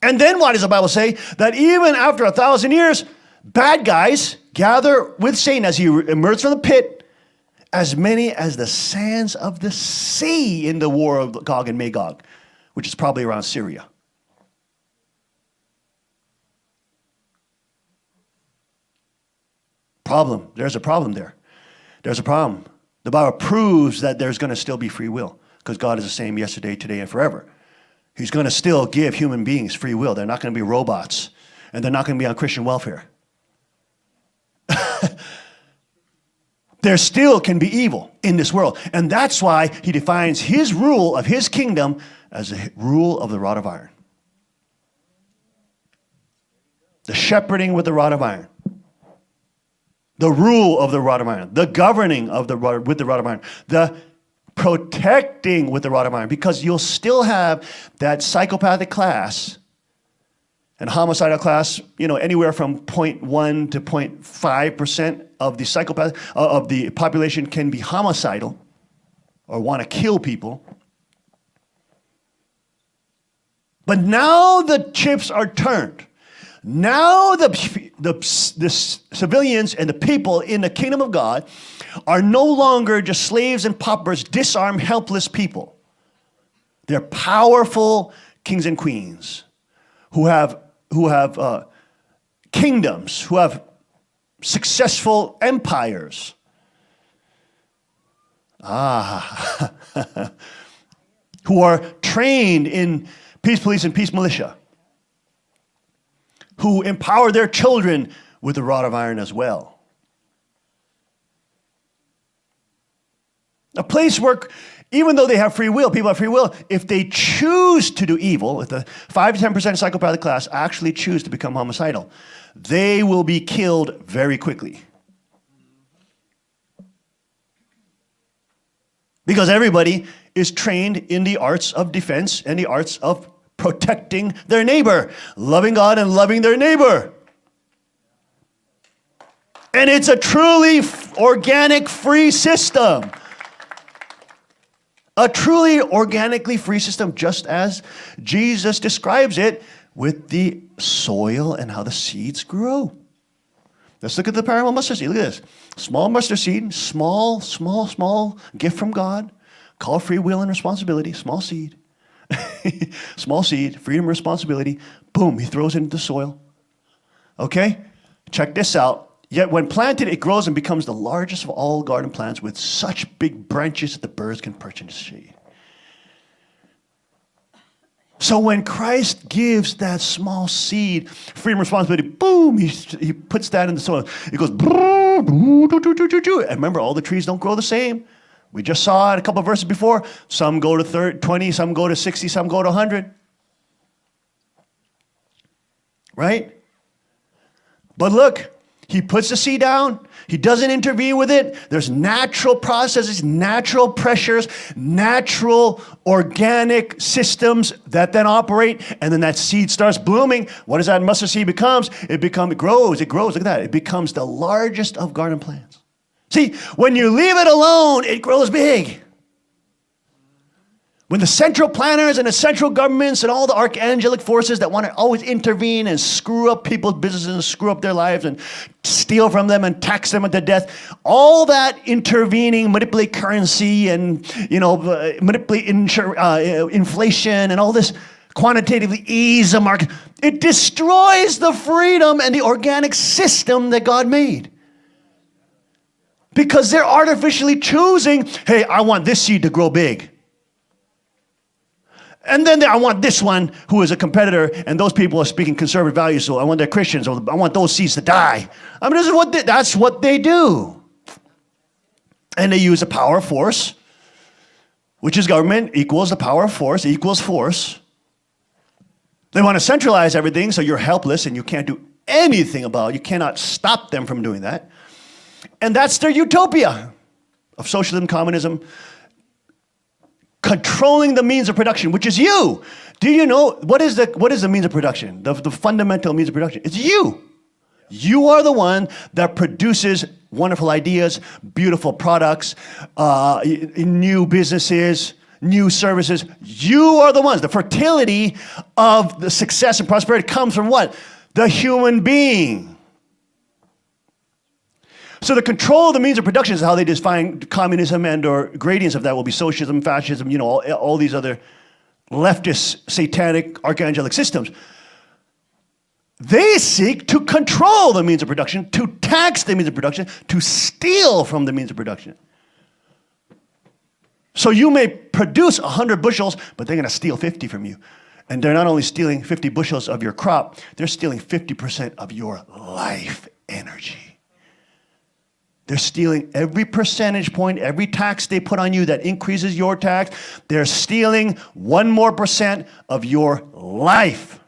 And then what does the Bible say? That even after 1,000 years, bad guys gather with Satan as he emerges from the pit, as many as the sands of the sea in the war of Gog and Magog, which is probably around Syria. Problem. There's a problem there. There's a problem. The Bible proves that there's going to still be free will because God is the same yesterday, today, and forever. He's going to still give human beings free will. They're not going to be robots, and they're not going to be on Christian welfare. There still can be evil in this world, and that's why he defines his rule of his kingdom as the rule of the rod of iron. The shepherding with the rod of iron. The rule of the rod of iron. The governing of the rod, with the rod of iron. The protecting with the rod of iron. Because you'll still have that psychopathic class and homicidal class, anywhere from 0.1 to 0.5% of the psychopath of the population can be homicidal or want to kill people. But now the chips are turned. Now the civilians and the people in the kingdom of God are no longer just slaves and paupers, disarmed, helpless people. They're powerful kings and queens who have kingdoms, who have successful empires. Who are trained in peace police and peace militia. Who empower their children with the rod of iron as well. A place where, even though they have free will, people have free will, if they choose to do evil, if the 5 to 10% psychopathic class actually choose to become homicidal, they will be killed very quickly. Because everybody is trained in the arts of defense and the arts of protecting their neighbor, loving God and loving their neighbor. And it's a truly organic free system. A truly organically free system, just as Jesus describes it with the soil and how the seeds grow. Let's look at the parable of mustard seed. Look at this. Small mustard seed, small gift from God, called free will and responsibility, small seed. Small seed, freedom, responsibility. Boom, he throws it into the soil. Okay? Check this out. Yet when planted, it grows and becomes the largest of all garden plants with such big branches that the birds can perch in the shade. So when Christ gives that small seed, freedom, responsibility, boom, he puts that in the soil. It goes, and remember, all the trees don't grow the same. We just saw it a couple of verses before. Some go to 20, some go to 60, some go to 100. Right? But look, he puts the seed down. He doesn't intervene with it. There's natural processes, natural pressures, natural organic systems that then operate, and then that seed starts blooming. What does that mustard seed becomes? It grows. Look at that. It becomes the largest of garden plants. See, when you leave it alone, it grows big. When the central planners and the central governments and all the archangelic forces that want to always intervene and screw up people's businesses and screw up their lives and steal from them and tax them to death, all that intervening, manipulate currency and, manipulate inflation and all this quantitatively ease the market, it destroys the freedom and the organic system that God made. Because they're artificially choosing, hey, I want this seed to grow big. And then I want this one who is a competitor, and those people are speaking conservative values, so I want their Christians, or I want those seeds to die. I mean, that's what they do. And they use a power of force, which is government equals the power of force equals force. They want to centralize everything, so you're helpless and you can't do anything about it. You cannot stop them from doing that. And that's their utopia of socialism, communism, controlling the means of production, which is you. Do you know, what is the means of production? The fundamental means of production. It's you. You are the one that produces wonderful ideas, beautiful products, new businesses, new services. You are the ones. The fertility of the success and prosperity comes from what? The human being. So the control of the means of production is how they define communism, and or gradients of that will be socialism, fascism, all these other leftist, satanic, archangelic systems. They seek to control the means of production, to tax the means of production, to steal from the means of production. So you may produce 100 bushels, but they're going to steal 50 from you. And they're not only stealing 50 bushels of your crop, they're stealing 50% of your life energy. They're stealing every percentage point, every tax they put on you that increases your tax. They're stealing 1% more of your life.